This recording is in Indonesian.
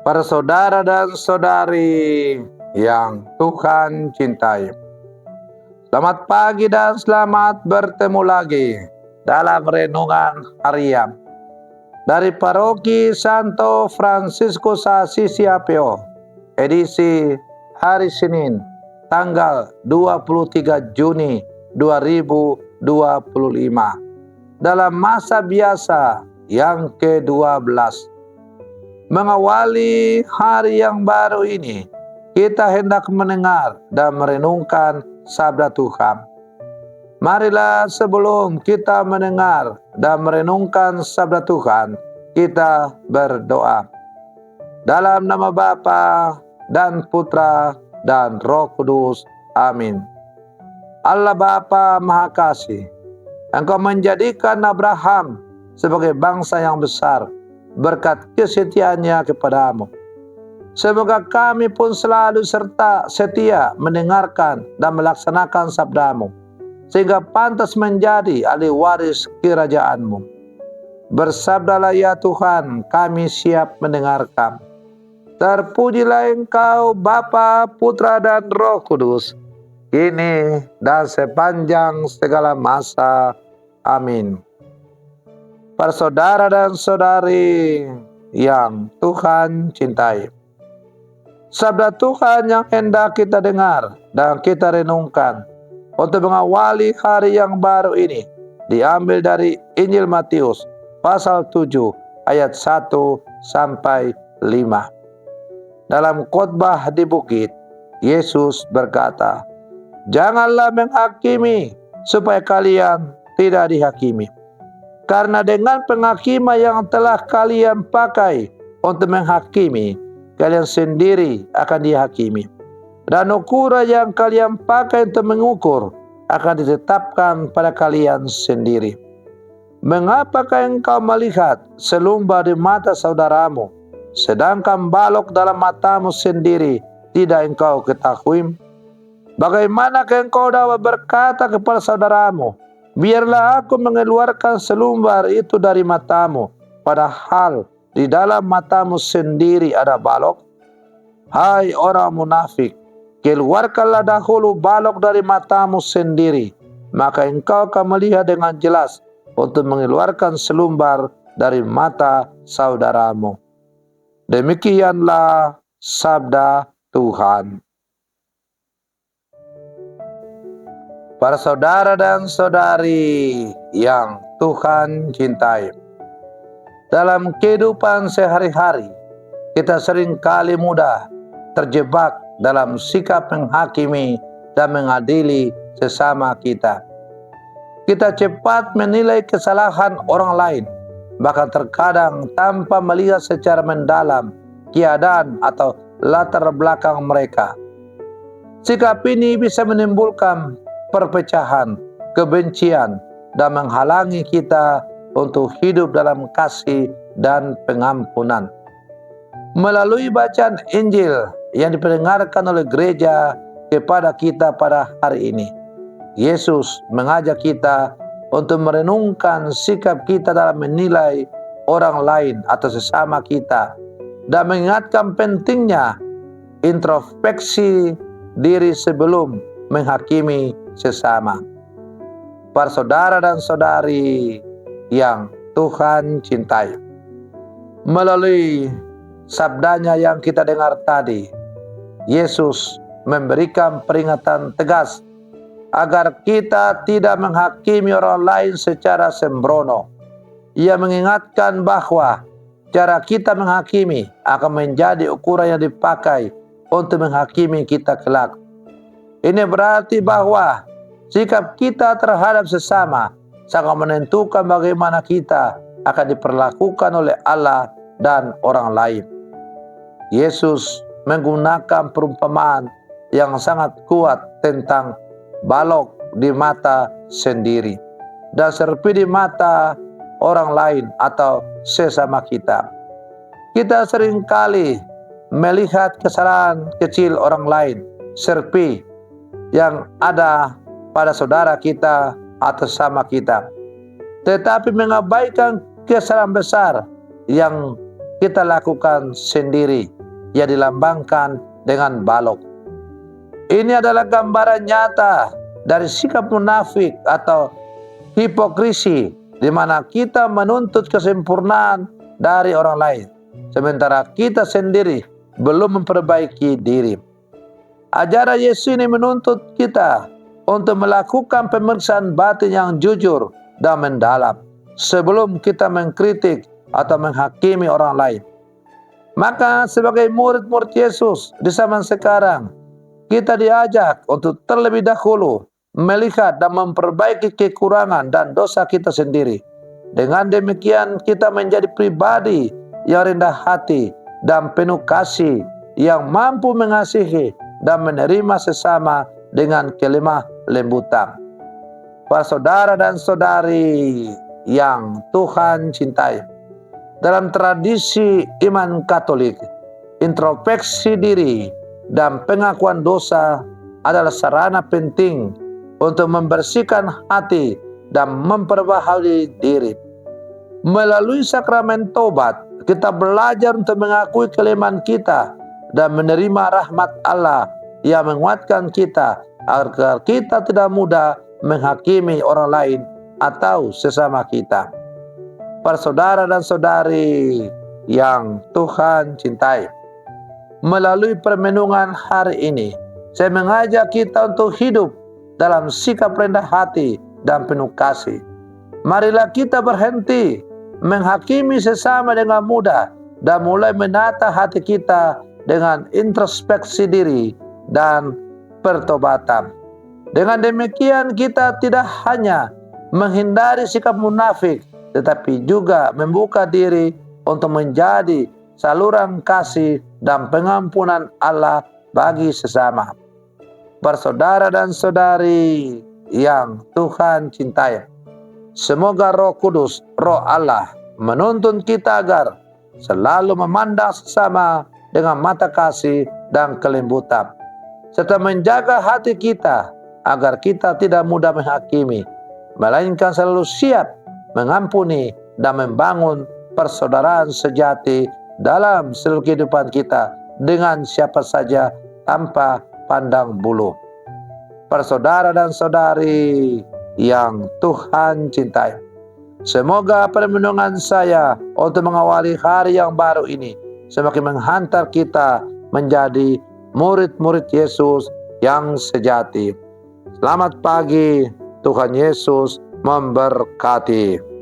Para saudara dan saudari yang Tuhan cintai, selamat pagi dan selamat bertemu lagi dalam renungan harian dari Paroki Santo Fransiskus Assisi Apio, edisi hari Senin, tanggal 23 Juni 2025, dalam masa biasa yang ke-12. Mengawali hari yang baru ini, kita hendak mendengar dan merenungkan sabda Tuhan. Marilah sebelum kita mendengar dan merenungkan sabda Tuhan, kita berdoa. Dalam nama Bapa dan Putra dan Roh Kudus. Amin. Allah Bapa Maha Kasih, Engkau menjadikan Abraham sebagai bangsa yang besar berkat kesetiaannya kepadamu. Semoga kami pun selalu setia mendengarkan dan melaksanakan sabdamu, sehingga pantas menjadi ahli waris kerajaanmu. Bersabdalah ya Tuhan, kami siap mendengarkan. Terpujilah Engkau Bapa, Putra dan Roh Kudus, kini dan sepanjang segala masa. Amin. Para saudara dan saudari yang Tuhan cintai, sabda Tuhan yang hendak kita dengar dan kita renungkan untuk mengawali hari yang baru ini diambil dari Injil Matius pasal 7 ayat 1 sampai 5. Dalam khotbah di bukit, Yesus berkata, "Janganlah menghakimi supaya kalian tidak dihakimi. Karena dengan penghakiman yang telah kalian pakai untuk menghakimi, kalian sendiri akan dihakimi. Dan ukuran yang kalian pakai untuk mengukur akan ditetapkan pada kalian sendiri. Mengapakah engkau melihat selumbar di mata saudaramu, sedangkan balok dalam matamu sendiri tidak engkau ketahui? Bagaimanakah engkau dapat berkata kepada saudaramu, biarlah aku mengeluarkan selumbar itu dari matamu, padahal di dalam matamu sendiri ada balok? Hai orang munafik, keluarkanlah dahulu balok dari matamu sendiri, maka engkau akan melihat dengan jelas untuk mengeluarkan selumbar dari mata saudaramu." Demikianlah sabda Tuhan. Para saudara dan saudari yang Tuhan cintai, dalam kehidupan sehari-hari kita sering kali mudah terjebak dalam sikap menghakimi dan mengadili sesama kita. Kita cepat menilai kesalahan orang lain, bahkan terkadang tanpa melihat secara mendalam keadaan atau latar belakang mereka. Sikap ini bisa menimbulkan perpecahan, kebencian, dan menghalangi kita untuk hidup dalam kasih dan pengampunan. Melalui bacaan Injil yang dipendengarkan oleh gereja kepada kita pada hari ini, Yesus mengajak kita untuk merenungkan sikap kita dalam menilai orang lain atau sesama kita, dan mengingatkan pentingnya introspeksi diri sebelum menghakimi sesama. Para saudara dan saudari yang Tuhan cintai, melalui sabdanya yang kita dengar tadi, Yesus memberikan peringatan tegas agar kita tidak menghakimi orang lain secara sembrono. Ia mengingatkan bahwa cara kita menghakimi akan menjadi ukuran yang dipakai untuk menghakimi kita kelak. Ini berarti bahwa sikap kita terhadap sesama sangat menentukan bagaimana kita akan diperlakukan oleh Allah dan orang lain. Yesus menggunakan perumpamaan yang sangat kuat tentang balok di mata sendiri dan serpi di mata orang lain atau sesama kita. Kita seringkali melihat kesalahan kecil orang lain, serpi yang ada pada saudara kita atau sama kita, tetapi mengabaikan kesalahan besar yang kita lakukan sendiri, yang dilambangkan dengan balok. Ini adalah gambaran nyata dari sikap munafik atau hipokrisi, di mana kita menuntut kesempurnaan dari orang lain, sementara kita sendiri belum memperbaiki diri. Ajaran Yesus ini menuntut kita untuk melakukan pemeriksaan batin yang jujur dan mendalam sebelum kita mengkritik atau menghakimi orang lain. Maka sebagai murid-murid Yesus di zaman sekarang, kita diajak untuk terlebih dahulu melihat dan memperbaiki kekurangan dan dosa kita sendiri. Dengan demikian kita menjadi pribadi yang rendah hati dan penuh kasih, yang mampu mengasihi dan menerima sesama dengan kelemah lembutan. Para saudara dan saudari yang Tuhan cintai, dalam tradisi iman Katolik, introspeksi diri dan pengakuan dosa adalah sarana penting untuk membersihkan hati dan memperbaharui diri. Melalui sakramen tobat, kita belajar untuk mengakui kelemahan kita dan menerima rahmat Allah yang menguatkan kita agar kita tidak mudah menghakimi orang lain atau sesama kita. Para saudara dan saudari yang Tuhan cintai, melalui permenungan hari ini, saya mengajak kita untuk hidup dalam sikap rendah hati dan penuh kasih. Marilah kita berhenti menghakimi sesama dengan mudah dan mulai menata hati kita dengan introspeksi diri dan pertobatan. Dengan demikian kita tidak hanya menghindari sikap munafik, tetapi juga membuka diri untuk menjadi saluran kasih dan pengampunan Allah bagi sesama. Para saudara dan saudari yang Tuhan cintai, semoga Roh Kudus, Roh Allah, menuntun kita agar selalu memandang sesama dengan mata kasih dan kelembutan, serta menjaga hati kita agar kita tidak mudah menghakimi, melainkan selalu siap mengampuni dan membangun persaudaraan sejati dalam seluruh kehidupan kita dengan siapa saja tanpa pandang bulu. Para saudara dan saudari yang Tuhan cintai, semoga permenungan saya untuk mengawali hari yang baru ini semakin menghantar kita menjadi murid-murid Yesus yang sejati. Selamat pagi, Tuhan Yesus memberkati.